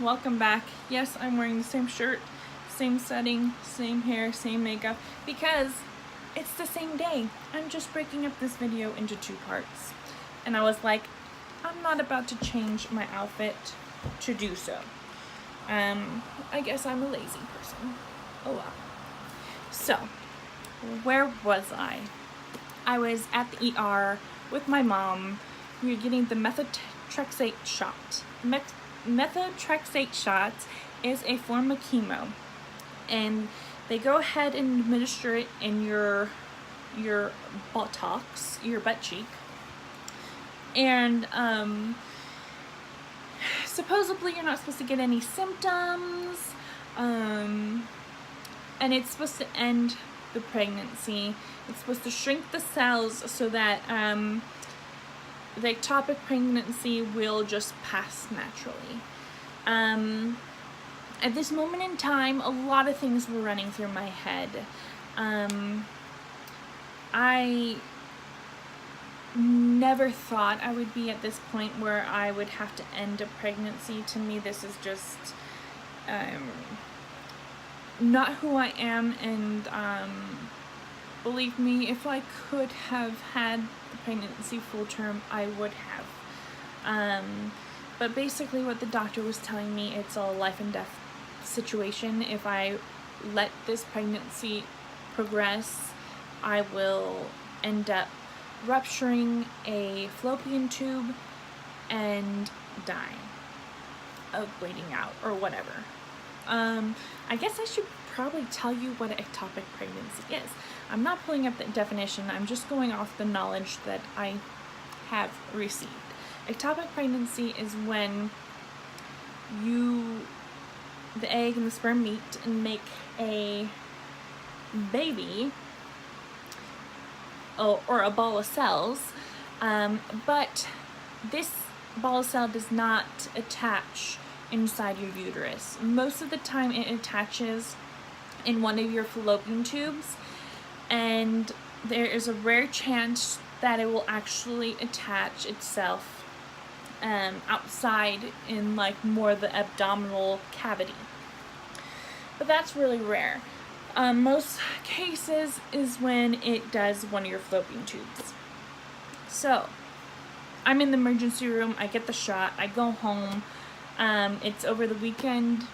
welcome back. Yes, I'm wearing the same shirt, same setting, same hair, same makeup, because it's the same day. I'm just breaking up this video into 2 parts. And I was like, I'm not about to change my outfit to do so. I guess I'm a lazy person. Oh well. So, where was I? I was at the ER with my mom. We were getting the methotrexate shot. Methotrexate shot is a form of chemo, and they go ahead and administer it in your buttocks, your butt cheek, and supposedly you're not supposed to get any symptoms, and it's supposed to end the pregnancy. It's supposed to shrink the cells so that the ectopic pregnancy will just pass naturally. At this moment in time, a lot of things were running through my head. I never thought I would be at this point where I would have to end a pregnancy. To me, this is just not who I am, and believe me, if I could have had the pregnancy full term, I would have. But basically what the doctor was telling me, it's a life and death situation. If I let this pregnancy progress, I will end up rupturing a fallopian tube and dying of bleeding out or whatever. I guess I should probably tell you what an ectopic pregnancy is. I'm not pulling up the definition, I'm just going off the knowledge that I have received. Ectopic pregnancy is when the egg and the sperm meet and make a baby, or a ball of cells, but this ball of cell does not attach inside your uterus. Most of the time it attaches in one of your fallopian tubes, and there is a rare chance that it will actually attach itself outside in like more the abdominal cavity. But that's really rare. Most cases is when it does one of your fallopian tubes. So, I'm in the emergency room, I get the shot, I go home, it's over the weekend,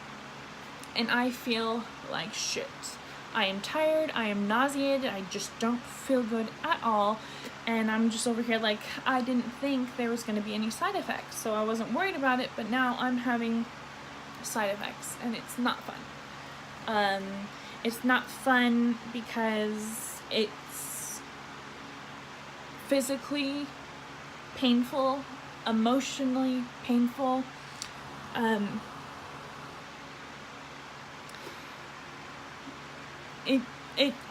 and I feel like shit. I am tired, I am nauseated, I just don't feel good at all, and I'm just over here like, I didn't think there was going to be any side effects, so I wasn't worried about it, but now I'm having side effects, and it's not fun. It's not fun because it's physically painful, emotionally painful.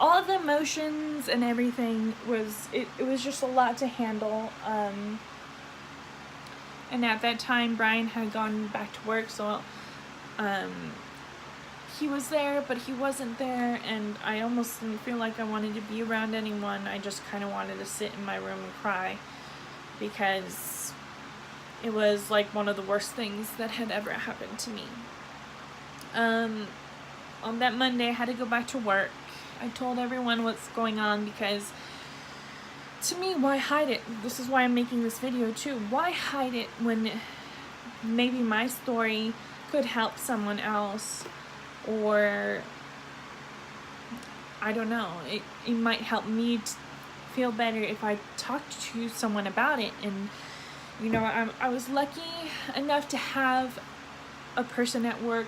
All the emotions and everything it was just a lot to handle. And at that time, Brian had gone back to work, so he was there, but he wasn't there, and I almost didn't feel like I wanted to be around anyone. I just kind of wanted to sit in my room and cry, because it was like one of the worst things that had ever happened to me. On that Monday, I had to go back to work. I told everyone what's going on, because to me, why hide it? This is why I'm making this video too. Why hide it when maybe my story could help someone else? Or, I don't know, it might help me feel better if I talked to someone about it. And, you know, I was lucky enough to have a person at work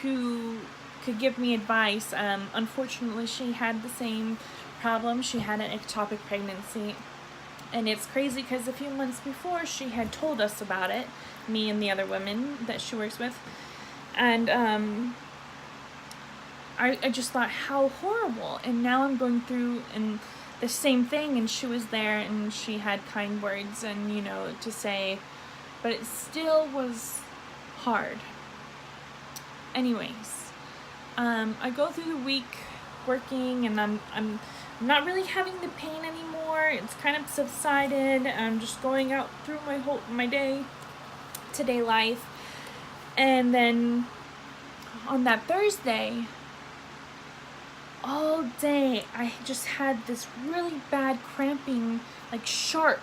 who could give me advice. Unfortunately, she had the same problem. She had an ectopic pregnancy. And it's crazy because a few months before, she had told us about it, me and the other women that she works with. And I just thought, how horrible. And now I'm going through and the same thing, and she was there, and she had kind words and, you know, to say, but it still was hard. Anyways, I go through the week working, and I'm not really having the pain anymore. It's kind of subsided. I'm just going out through my day-to-day life. And then on that Thursday, all day, I just had this really bad cramping, like sharp,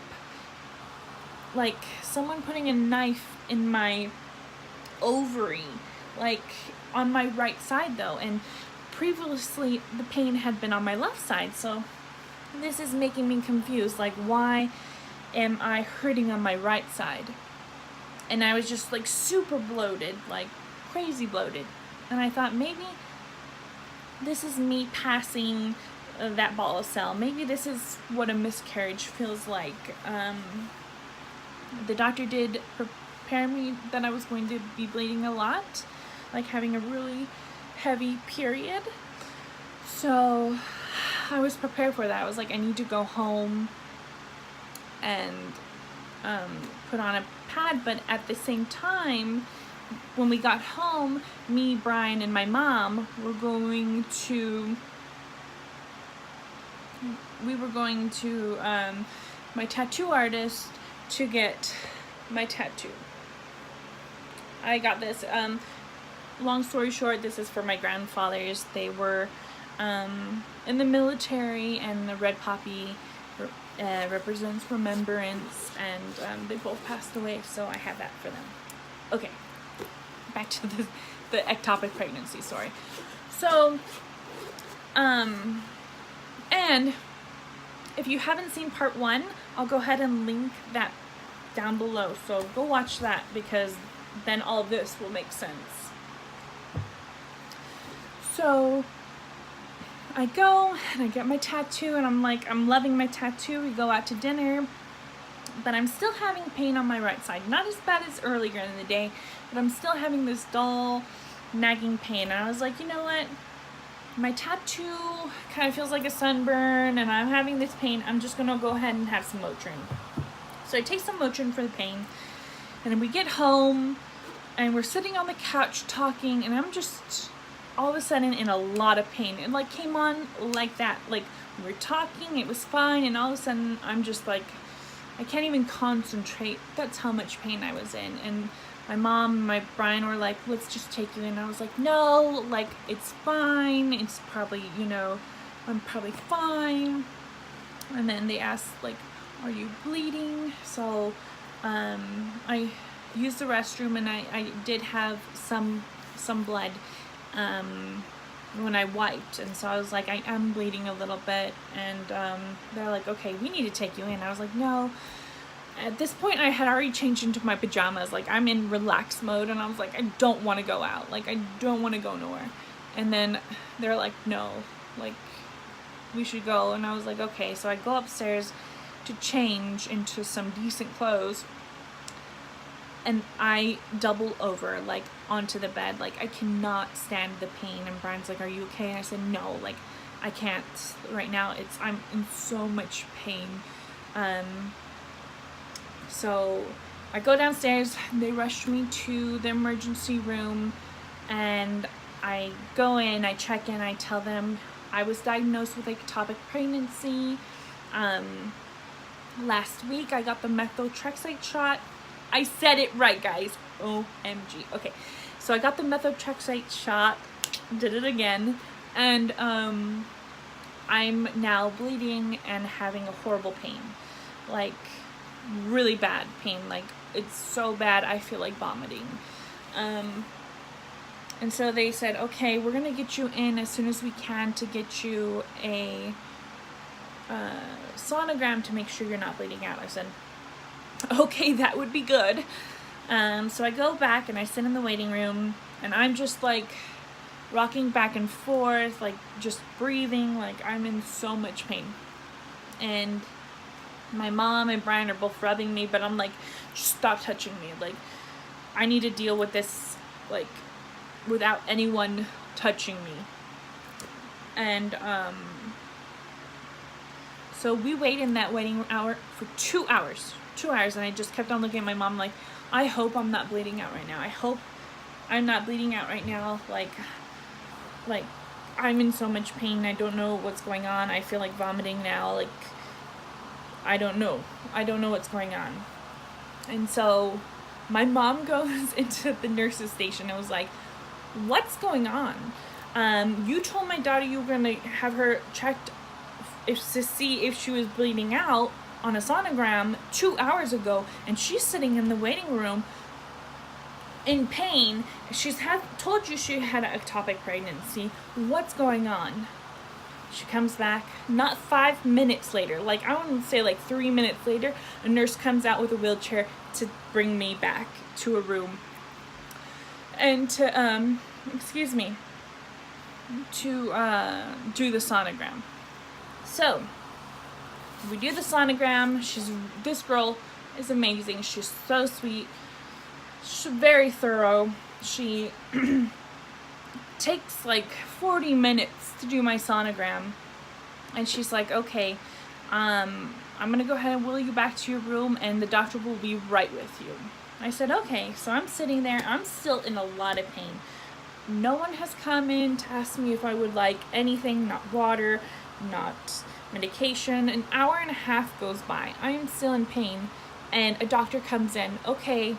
like someone putting a knife in my ovary, like on my right side though, and previously the pain had been on my left side. So this is making me confused, like why am I hurting on my right side? And I was just like super bloated, like crazy bloated, and I thought maybe this is me passing that ball of cell. Maybe this is what a miscarriage feels like. The doctor did prepare me that I was going to be bleeding a lot, like having a really heavy period. So I was prepared for that. I was like, I need to go home and put on a pad. But at the same time, when we got home, me, Brian, and my mom were going to my tattoo artist to get my tattoo. I got this, long story short, this is for my grandfathers. They were in the military, and the red poppy represents remembrance, and they both passed away, so I have that for them. Okay, back to the ectopic pregnancy story. So, and if you haven't seen part 1, I'll go ahead and link that down below. So go watch that, because then all of this will make sense. So I go and I get my tattoo, and I'm loving my tattoo. We go out to dinner, but I'm still having pain on my right side. Not as bad as earlier in the day, but I'm still having this dull, nagging pain. And I was like, you know what? My tattoo kind of feels like a sunburn, and I'm having this pain. I'm just gonna go ahead and have some Motrin. So I take some Motrin for the pain, and then we get home, and we're sitting on the couch talking, and I'm just all of a sudden in a lot of pain. It like came on like that. Like we were talking, it was fine, and all of a sudden I'm just like, I can't even concentrate. That's how much pain I was in. And my mom and my Brian were like, let's just take you in. I was like, no, like it's fine. It's probably, I'm probably fine. And then they asked, like, are you bleeding? So I used the restroom, and I did have some blood when I wiped, and so I was like, I am bleeding a little bit, and they're like, okay, we need to take you in. I was like, no. At this point, I had already changed into my pajamas. Like, I'm in relax mode, and I was like, I don't want to go out. Like, I don't want to go nowhere. And then they're like, no, like, we should go. And I was like, okay. So I go upstairs to change into some decent clothes, and I double over, like, onto the bed. Like, I cannot stand the pain. And Brian's like, are you okay? And I said, no, like, I can't right now. I'm in so much pain. So I go downstairs, they rush me to the emergency room, and I go in, I check in, I tell them I was diagnosed with ectopic pregnancy. Last week I got the methotrexate shot. I said it right, guys. OMG. Okay, so I got the methotrexate shot, did it again, and I'm now bleeding and having a horrible pain. Like, really bad pain. Like, it's so bad I feel like vomiting. And so they said, okay, we're gonna get you in as soon as we can to get you a sonogram to make sure you're not bleeding out. I said, okay, that would be good. So I go back and I sit in the waiting room, and I'm just like rocking back and forth, like just breathing, like I'm in so much pain. And my mom and Brian are both rubbing me, but I'm like, just stop touching me. Like, I need to deal with this, like, without anyone touching me. And so we wait in that waiting hour for 2 hours. 2 hours, and I just kept on looking at my mom like, I hope I'm not bleeding out right now. I hope I'm not bleeding out right now. Like I'm in so much pain. I don't know what's going on. I feel like vomiting now. Like, I don't know what's going on. And so My mom goes into the nurse's station and was like, what's going on? You told my daughter you were going to have her checked to see if she was bleeding out on a sonogram 2 hours ago, and she's sitting in the waiting room in pain. She's told you she had an ectopic pregnancy. What's going on? She comes back, not 5 minutes later, like I wouldn't say like 3 minutes later, a nurse comes out with a wheelchair to bring me back to a room and to, do the sonogram. So, we do the sonogram. This girl is amazing. She's so sweet. She's very thorough. She takes like 40 minutes to do my sonogram. And she's like, okay, I'm gonna go ahead and wheel you back to your room and the doctor will be right with you. I said, okay. So I'm sitting there. I'm still in a lot of pain. No one has come in to ask me if I would like anything, not water, not medication. An hour and a half goes by. I am still in pain, and a doctor comes in. Okay,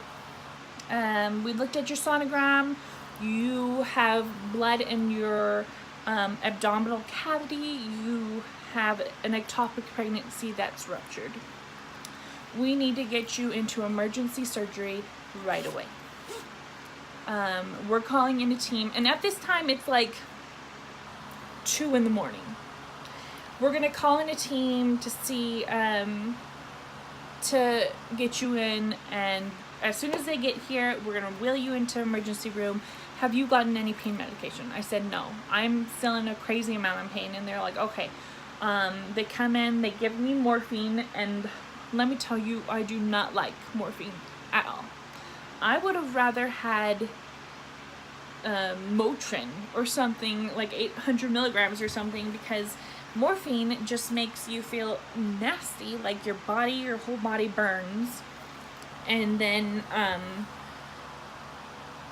we looked at your sonogram. You have blood in your abdominal cavity. You have an ectopic pregnancy that's ruptured. We need to get you into emergency surgery right away. We're calling in a team, and at this time it's like 2 in the morning. We're gonna call in a team to see, to get you in, and as soon as they get here, we're gonna wheel you into emergency room. Have you gotten any pain medication? I said no. I'm still in a crazy amount of pain, and they're like, okay. They come in, they give me morphine, and let me tell you, I do not like morphine at all. I would have rather had Motrin or something like 800 milligrams or something, because morphine just makes you feel nasty, like your whole body burns, and then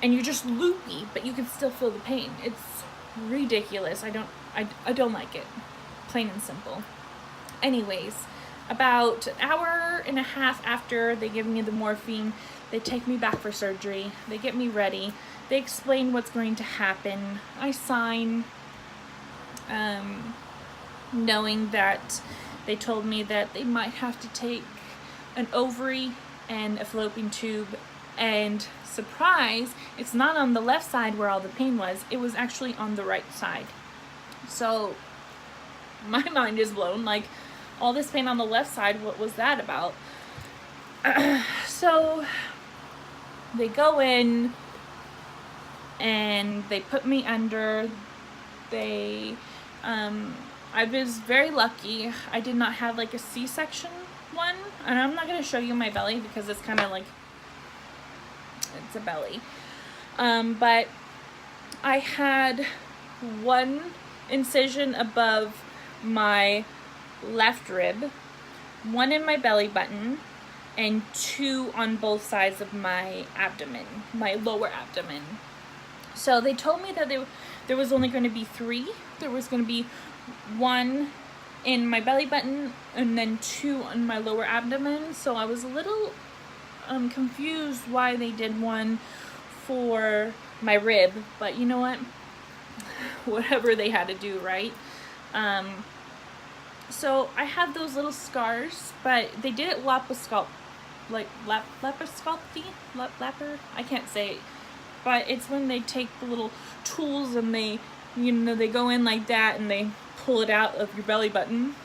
and you're just loopy, but you can still feel the pain. It's ridiculous. I don't like it, plain and simple. Anyways, about an hour and a half after they give me the morphine, they take me back for surgery. They get me ready. They explain what's going to happen. I sign, knowing that they told me that they might have to take an ovary and a fallopian tube, and surprise, it's not on the left side where all the pain was. It was actually on the right side. So my mind is blown. Like, all this pain on the left side, what was that about? So they go in and they put me under. I was very lucky. I did not have like a C-section one, and I'm not going to show you my belly because it's kind of like, it's a belly. But I had one incision above my left rib, one in my belly button, and 2 on both sides of my abdomen, my lower abdomen. So they told me that there was only going to be 3. There was going to be 1 in my belly button and then 2 on my lower abdomen. So I was a little confused why they did 1 for my rib, but you know what? Whatever they had to do, right? So I have those little scars, but they did it laparoscopy, I can't say it, but it's when they take the little tools and they go in like that and they pull it out of your belly button.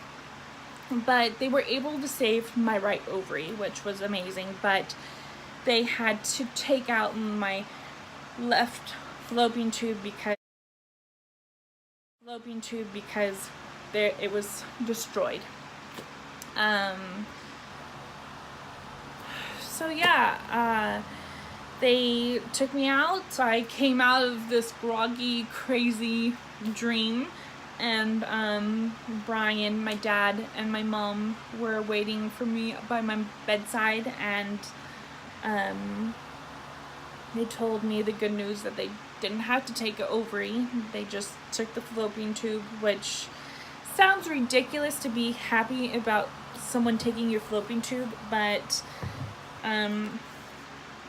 But they were able to save my right ovary, which was amazing, but they had to take out my left fallopian tube because it was destroyed. So yeah, they took me out. I came out of this groggy, crazy dream, and Brian, my dad, and my mom were waiting for me by my bedside, and they told me the good news that they didn't have to take an ovary. They just took the fallopian tube, which sounds ridiculous to be happy about someone taking your fallopian tube, but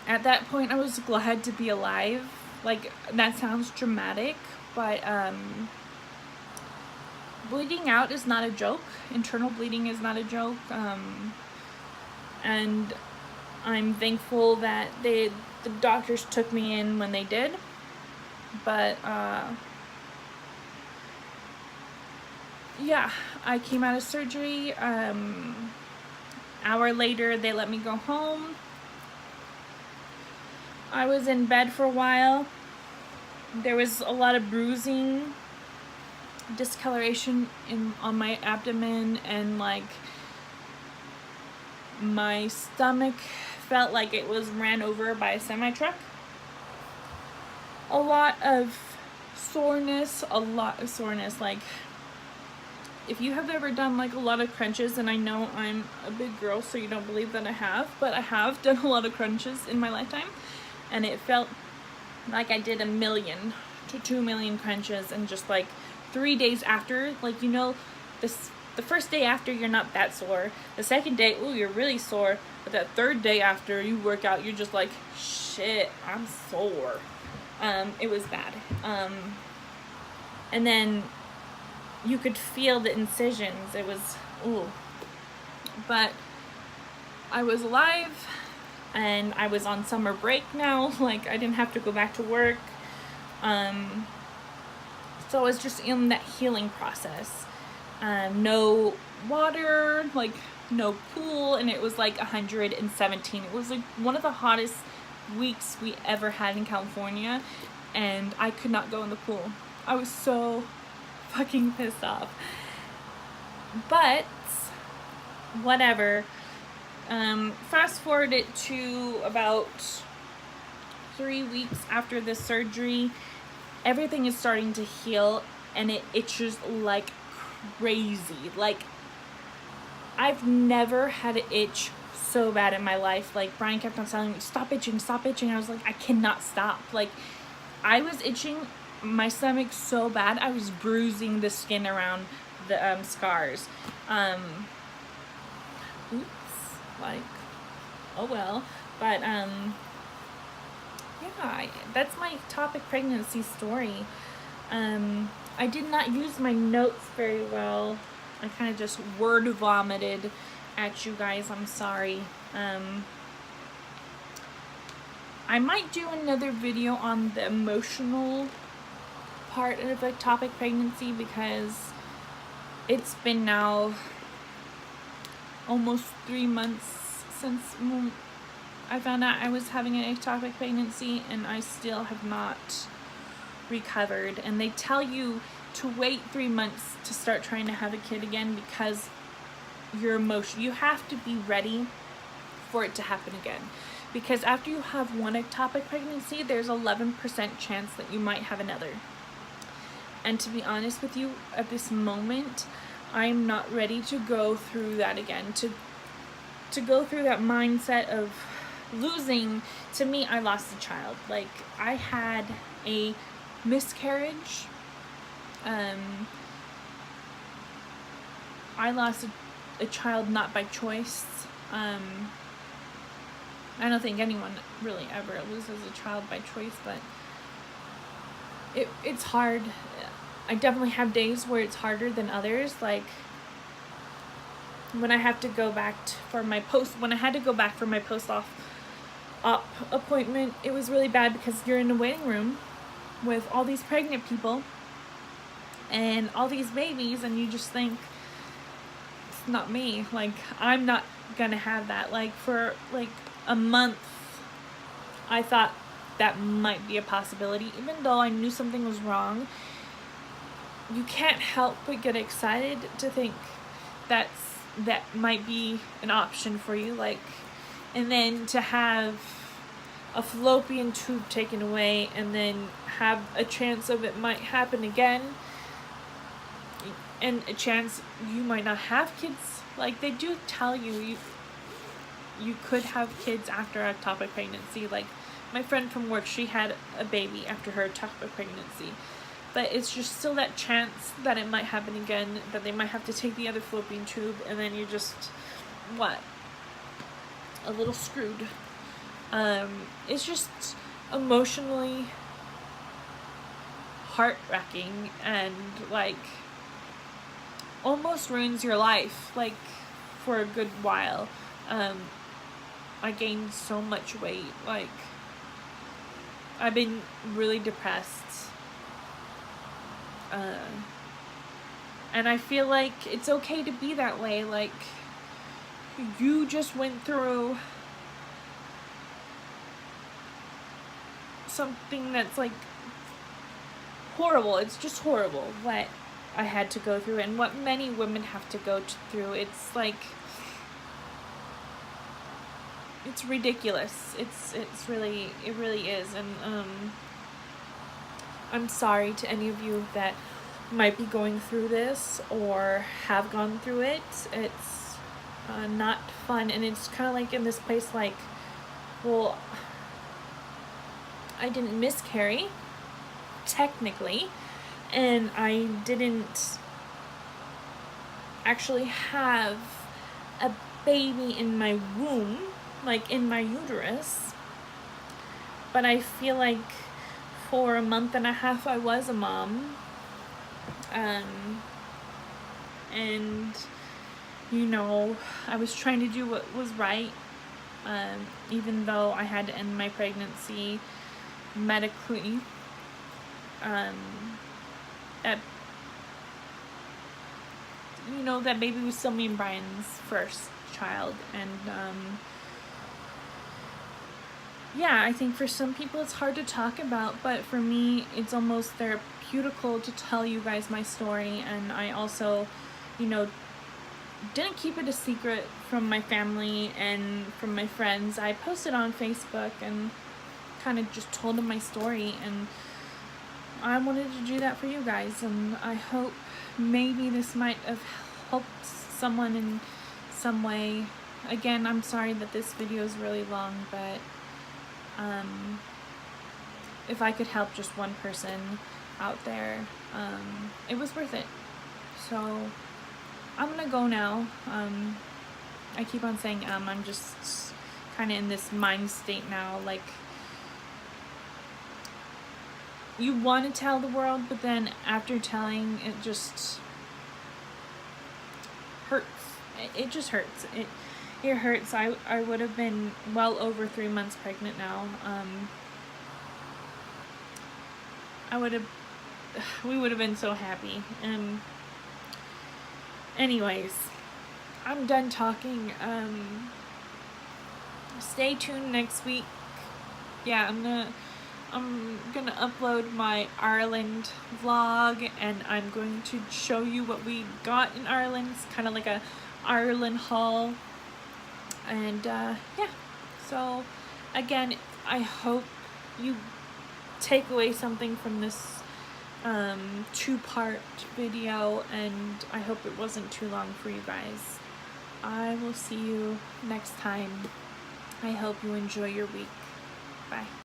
at that point I was glad to be alive. Like, that sounds dramatic, but bleeding out is not a joke. Internal bleeding is not a joke. And I'm thankful that the doctors took me in when they did. But yeah, I came out of surgery. Hour later, they let me go home. I was in bed for a while. There was a lot of bruising, discoloration on my abdomen, and like my stomach felt like it was ran over by a semi-truck. A lot of soreness, like, if you have ever done like a lot of crunches, and I know I'm a big girl so you don't believe that I have, but I have done a lot of crunches in my lifetime, and it felt like I did 1 million to 2 million crunches, and just like 3 days after, like, you know, the first day after you're not that sore, the second day, ooh, you're really sore, but that third day after you work out, you're just like, shit, I'm sore. It was bad. And then you could feel the incisions. It was, ooh. But I was alive, and I was on summer break now. Like, I didn't have to go back to work. So I was just in that healing process. No water, like no pool, and it was like 117. It was like one of the hottest weeks we ever had in California, and I could not go in the pool. I was so fucking pissed off. But whatever. Fast forward it to about 3 weeks after the surgery, everything is starting to heal, and it itches like crazy. Like, I've never had an itch so bad in my life. Like, Brian kept on telling me, stop itching, stop itching. I was like, I cannot stop. Like, I was itching my stomach so bad, I was bruising the skin around the scars. Like, oh well. But yeah, that's my ectopic pregnancy story. I did not use my notes very well. I kind of just word vomited at you guys. I'm sorry. I might do another video on the emotional part of ectopic pregnancy, because it's been now almost 3 months since I found out I was having an ectopic pregnancy, and I still have not recovered. And they tell you to wait 3 months to start trying to have a kid again, because you have to be ready for it to happen again. Because after you have one ectopic pregnancy, there's 11% chance that you might have another. And to be honest with you, at this moment, I'm not ready to go through that again. To go through that mindset of losing. To me, I lost a child. Like, I had a miscarriage. I lost a child not by choice. I don't think anyone really ever loses a child by choice, but it's hard. I definitely have days where it's harder than others. Like, when I have to go back when I had to go back for my post-op appointment, it was really bad, because you're in a waiting room with all these pregnant people and all these babies, and you just think, it's not me. Like, I'm not gonna have that. Like, for like a month, I thought that might be a possibility, even though I knew something was wrong. You can't help but get excited to think that might be an option for you. Like, and then to have a fallopian tube taken away, and then have a chance of it might happen again, and a chance you might not have kids. Like, they do tell you could have kids after ectopic pregnancy. Like, my friend from work, she had a baby after her ectopic pregnancy. But it's just still that chance that it might happen again, that they might have to take the other fallopian tube, and then you're just, a little screwed. It's just emotionally heart-wrecking and like almost ruins your life like for a good while. I gained so much weight, like I've been really depressed, and I feel like it's okay to be that way. Like, you just went through something that's like horrible. It's just horrible what I had to go through and what many women have to go through. It's like, it's ridiculous. It really is. And I'm sorry to any of you that might be going through this or have gone through it. It's not fun, and it's kind of like in this place like, well, I didn't miscarry technically, and I didn't actually have a baby in my womb, like in my uterus, but I feel like for a month and a half I was a mom. And you know, I was trying to do what was right, even though I had to end my pregnancy medically. That, you know, that baby was still me and Brian's first child, and yeah, I think for some people it's hard to talk about, but for me it's almost therapeutical to tell you guys my story. And I also, you know, didn't keep it a secret from my family and from my friends. I posted on Facebook and kind of just told them my story, and I wanted to do that for you guys, and I hope maybe this might have helped someone in some way. Again, I'm sorry that this video is really long, but if I could help just one person out there, it was worth it. So I'm gonna go now. I keep on saying I'm just kind of in this mind state now, like, you want to tell the world, but then after telling, it just hurts. It just hurts. It hurts. I would have been well over 3 months pregnant now. We would have been so happy. Anyways, I'm done talking. Stay tuned next week. Yeah, I'm gonna upload my Ireland vlog, and I'm going to show you what we got in Ireland. It's kind of like a Ireland haul. And yeah, so again, I hope you take away something from this two-part video, and I hope it wasn't too long for you guys. I will see you next time. I hope you enjoy your week. Bye.